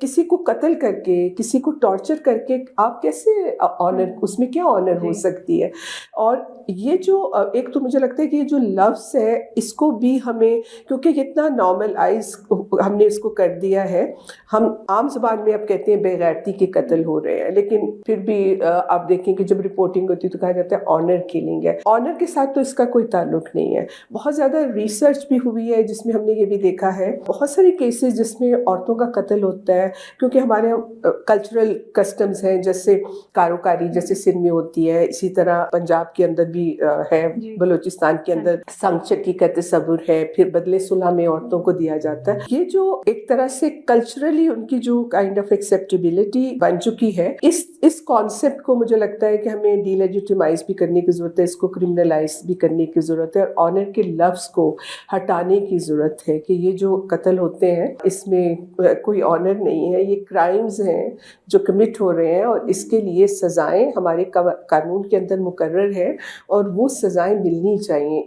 किसी को कत्ल करके, किसी को टॉर्चर करके आप कैसे ऑनर, उसमें क्या ऑनर हो सकती है? और ये जो एक तो मुझे लगता है कि ये जो लव्स है इसको भी हमें, क्योंकि इतना नॉर्मलाइज हमने इसको कर दिया है, हम आम ज़बान में अब कहते हैं बेगैरती के कत्ल हो रहे हैं, लेकिन फिर भी आप देखें कि जब रिपोर्टिंग होती है तो कहा जाता है ऑनर किलिंग है। ऑनर के साथ तो इसका कोई ताल्लुक नहीं है। बहुत ज़्यादा रिसर्च भी हुई है जिसमें हमने ये भी देखा है बहुत सारे केसेस जिसमें औरतों का कत्ल होता है क्योंकि हमारे कल्चरल कस्टम्स हैं, जैसे कारोकारी जैसे सिंध में होती है, इसी तरह पंजाब के अंदर भी है, बलूचिस्तान के अंदर संगचकी का तस्वुर है, फिर बदले सुलह में औरतों को दिया जाता है। ये जो एक तरह से कल्चरली उनकी जो काइंड ऑफ एक्सेप्टेबिलिटी बन चुकी है, इस कॉन्सेप्ट को मुझे लगता है कि हमें डीलेजिटिमाइज भी करने की जरूरत है, इसको क्रिमिनलाइज भी करने की जरूरत है, और ऑनर के लफ्ज को हटाने की जरूरत है कि ये जो कत्ल होते हैं इसमें कोई ऑनर नहीं है, ये क्राइम्स हैं जो कमिट हो रहे हैं, और इसके लिए सजाएं हमारे कानून के अंदर मुकर्रर है और वो सजाएं मिलनी चाहिए।